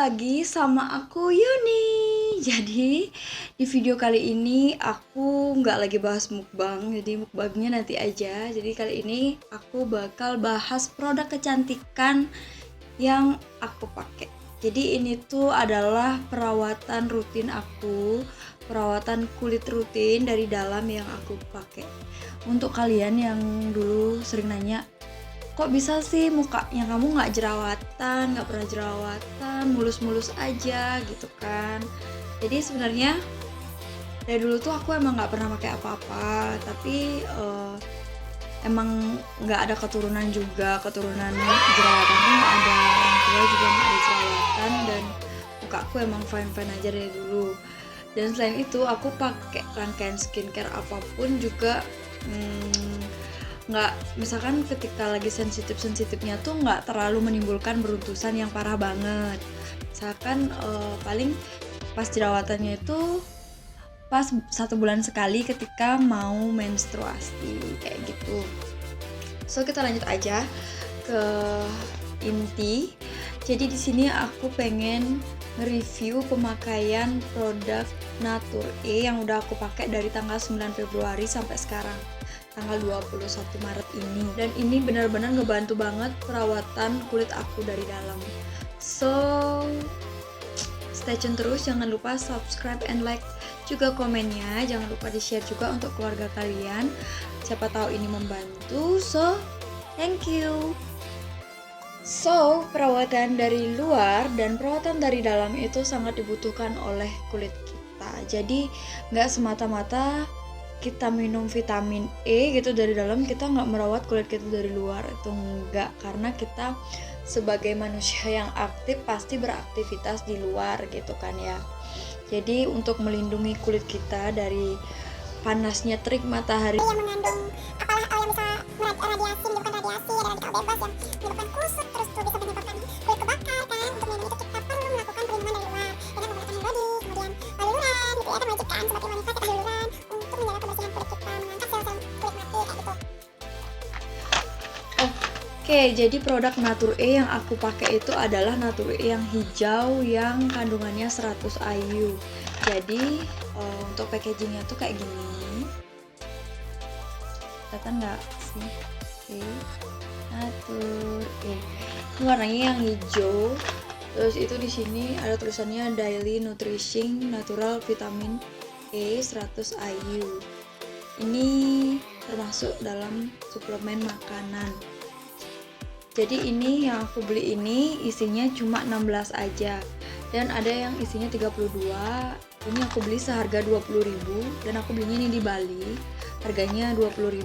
lagi sama aku Yuni. Jadi di video kali ini aku nggak lagi bahas mukbang, jadi mukbangnya nanti aja. Jadi kali ini aku bakal bahas produk kecantikan yang aku pakai. Jadi ini tuh adalah perawatan rutin aku, perawatan kulit rutin dari dalam yang aku pakai. Untuk kalian yang dulu sering nanya, kok bisa sih mukanya kamu nggak jerawatan, nggak pernah jerawatan, mulus-mulus aja gitu kan. Jadi sebenarnya dari dulu tuh aku emang nggak pernah pakai apa-apa, tapi emang nggak ada keturunan juga, keturunan jerawatan tuh nggak ada, orang tua juga nggak ada jerawatan, dan mukaku emang fine-fine aja dari dulu. Dan selain itu aku pakai rangkaian skincare apapun juga nggak, misalkan ketika lagi sensitifnya tuh nggak terlalu menimbulkan beruntusan yang parah banget. Misalkan paling pas jerawatannya itu pas 1 bulan sekali ketika mau menstruasi kayak gitu. So kita lanjut aja ke inti. Jadi di sini aku pengen nge-review pemakaian produk Natur-E yang udah aku pakai dari tanggal 9 Februari sampai sekarang tanggal 21 Maret ini, dan ini benar-benar ngebantu banget perawatan kulit aku dari dalam. So stay tune terus, jangan lupa subscribe and like juga komennya, jangan lupa di share juga untuk keluarga kalian, siapa tahu ini membantu. So thank you. So, perawatan dari luar dan perawatan dari dalam itu sangat dibutuhkan oleh kulit kita. Jadi nggak semata-mata kita minum vitamin E gitu dari dalam, kita nggak merawat kulit kita dari luar, itu enggak. Karena kita sebagai manusia yang aktif pasti beraktivitas di luar gitu kan ya. Jadi untuk melindungi kulit kita dari panasnya terik matahari yang mengandung apalah yang bisa radiasi, menyebabkan radiasi, ada radikal bebas yang menyebabkan kusut, terus tuh bisa menyebabkan kulit kebakar kan. Untuk melindungi itu kita perlu melakukan perlindungan dari luar dengan menggunakan body, kemudian luluran gitu ya, kan wajib kan sebagai wanita kita luluran untuk menjaga kebersihan kulit kita, mengangkat sel-sel kulit mati kayak gitu. Oke, jadi produk Natur-E yang aku pakai itu adalah Natur-E yang hijau yang kandungannya 100 IU. Jadi untuk packagingnya tuh kayak gini, kelihatan nggak sih? Oke, Natur-E. Ini warnanya yang hijau. Terus itu di sini ada tulisannya Daily Nutrition Natural Vitamin E 100 IU. Ini termasuk dalam suplemen makanan. Jadi ini yang aku beli ini isinya cuma 16 aja, dan ada yang isinya 32. Ini aku beli seharga 20.000, dan aku belinya ini di Bali. Harganya 20.000,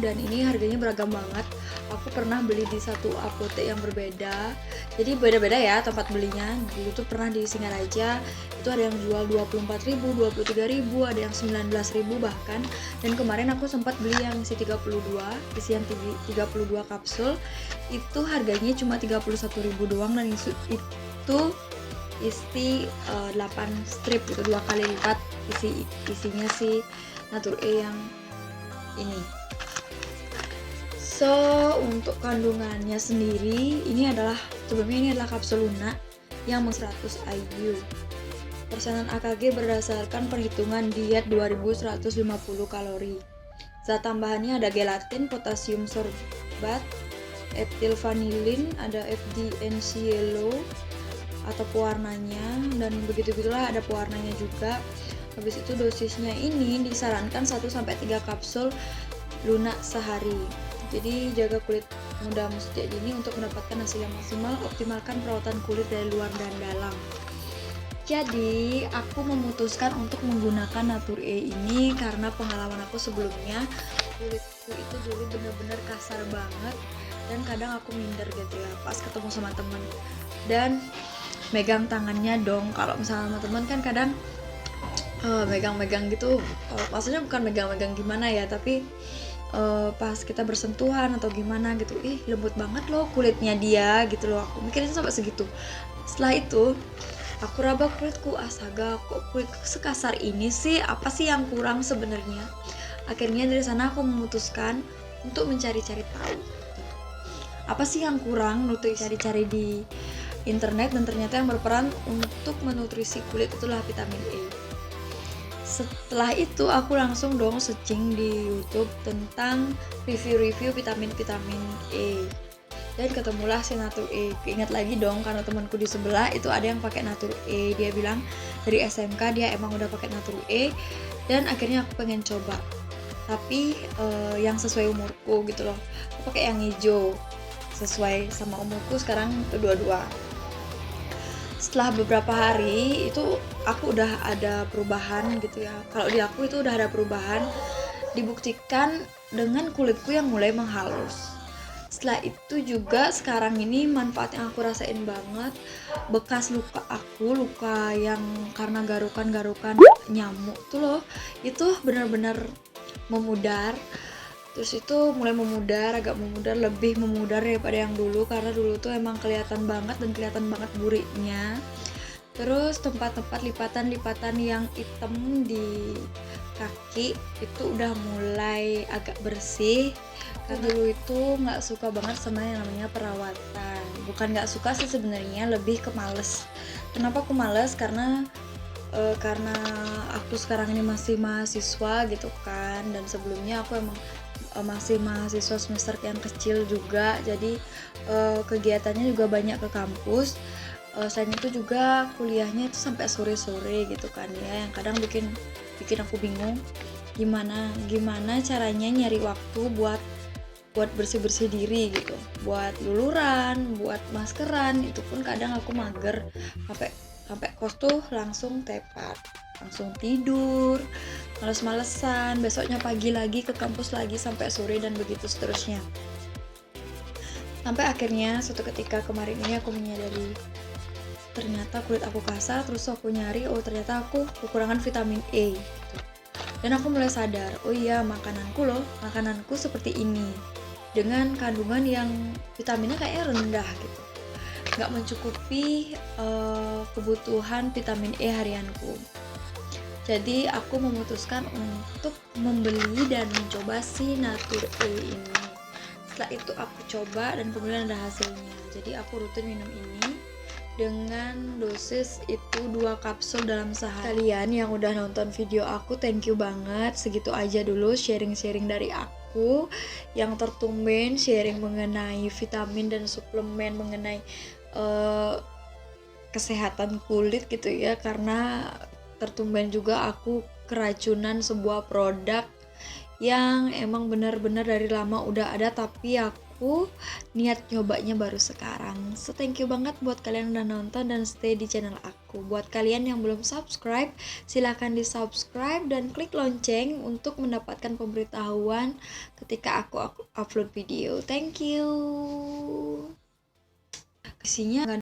dan ini harganya beragam banget. Aku pernah beli di satu apotek yang berbeda. Jadi beda-beda ya tempat belinya. Dulu tuh pernah di Singaraja, itu ada yang jual 24.000, 23.000, ada yang 19.000 bahkan. Dan kemarin aku sempat beli yang isi 32, isian 32 kapsul. Itu harganya cuma 31.000 doang, dan itu isi 8 strip gitu, 2 kali lipat isinya si Natur-E yang ini. So untuk kandungannya sendiri, ini adalah sebelumnya ini adalah kapsul lunak yang 100 IU. Persenan AKG berdasarkan perhitungan diet 2150 kalori. Zat tambahannya ada gelatin, potasium sorbat, etil vanilin, ada FDNC yellow atau pewarnanya, dan begitu-gitulah, ada pewarnanya juga. Habis itu dosisnya ini disarankan 1-3 kapsul lunak sehari. Jadi jaga kulit muda sejak dini untuk mendapatkan hasil yang maksimal, optimalkan perawatan kulit dari luar dan dalam. Jadi aku memutuskan untuk menggunakan Natur-E ini karena pengalaman aku sebelumnya, kulitku itu dulu bener-bener kasar banget, dan kadang aku minder gitu ya pas ketemu sama temen dan megang tangannya dong. Kalau misalnya sama temen kan kadang megang-megang gitu, maksudnya bukan megang-megang gimana ya, tapi pas kita bersentuhan atau gimana gitu, lembut banget loh kulitnya dia gitu loh, aku mikirnya sampai segitu. Setelah itu aku raba kulitku, astaga kok kulitku sekasar ini sih, apa sih yang kurang sebenarnya. Akhirnya dari sana aku memutuskan untuk mencari-cari tahu apa sih yang kurang, untuk cari-cari di internet, dan ternyata yang berperan untuk menutrisi kulit itulah vitamin E. Setelah itu aku langsung dong searching di YouTube tentang review-review vitamin-vitamin E, dan ketemulah si Natur E. Keinget lagi dong karena temanku di sebelah itu ada yang pakai Natur E. Dia bilang dari SMK dia emang udah pakai Natur E, dan akhirnya aku pengen coba. Tapi yang sesuai umurku gitu loh. Aku pakai yang hijau sesuai sama umurku sekarang kedua-dua. Setelah beberapa hari itu aku udah ada perubahan gitu ya. Kalau di aku itu udah ada perubahan, dibuktikan dengan kulitku yang mulai menghalus. Setelah itu juga sekarang ini manfaat yang aku rasain banget, bekas luka aku, luka yang karena garukan-garukan nyamuk tuh loh, itu benar-benar memudar. Terus itu mulai memudar, agak memudar, lebih memudar daripada yang dulu, karena dulu tuh emang kelihatan banget buriknya. Terus tempat-tempat lipatan-lipatan yang hitam di kaki itu udah mulai agak bersih. Karena dulu itu nggak suka banget sama yang namanya perawatan. Bukan nggak suka sih sebenarnya, lebih ke males. Kenapa aku males? Karena aku sekarang ini masih mahasiswa gitu kan, dan sebelumnya aku emang masih mahasiswa semester yang kecil juga, jadi kegiatannya juga banyak ke kampus. Selain itu juga kuliahnya itu sampai sore-sore gitu kan ya, yang kadang bikin aku bingung gimana caranya nyari waktu buat bersih-bersih diri gitu, buat luluran, buat maskeran. Itu pun kadang aku mager, sampai kos tuh langsung tepat, langsung tidur, males-malesan, besoknya pagi lagi ke kampus lagi sampai sore, dan begitu seterusnya. Sampai akhirnya suatu ketika kemarin ini aku menyadari ternyata kulit aku kasar. Terus aku nyari, oh ternyata aku kekurangan vitamin E gitu. Dan aku mulai sadar, oh iya makananku seperti ini, dengan kandungan yang vitaminnya kayaknya rendah gitu, nggak mencukupi kebutuhan vitamin E harianku. Jadi aku memutuskan untuk membeli dan mencoba si Natur E ini. Setelah itu aku coba dan kemudian ada hasilnya. Jadi aku rutin minum ini dengan dosis itu 2 kapsul dalam sehari. Kalian yang udah nonton video aku, thank you banget. Segitu aja dulu sharing-sharing dari aku yang tertumben sharing mengenai vitamin dan suplemen, mengenai kesehatan kulit gitu ya, karena tertumben juga aku keracunan sebuah produk yang emang benar-benar dari lama udah ada, tapi aku niat nyobanya baru sekarang. So thank you banget buat kalian yang udah nonton dan stay di channel aku. Buat kalian yang belum subscribe, silahkan di subscribe dan klik lonceng untuk mendapatkan pemberitahuan ketika aku upload video. Thank you. Isinya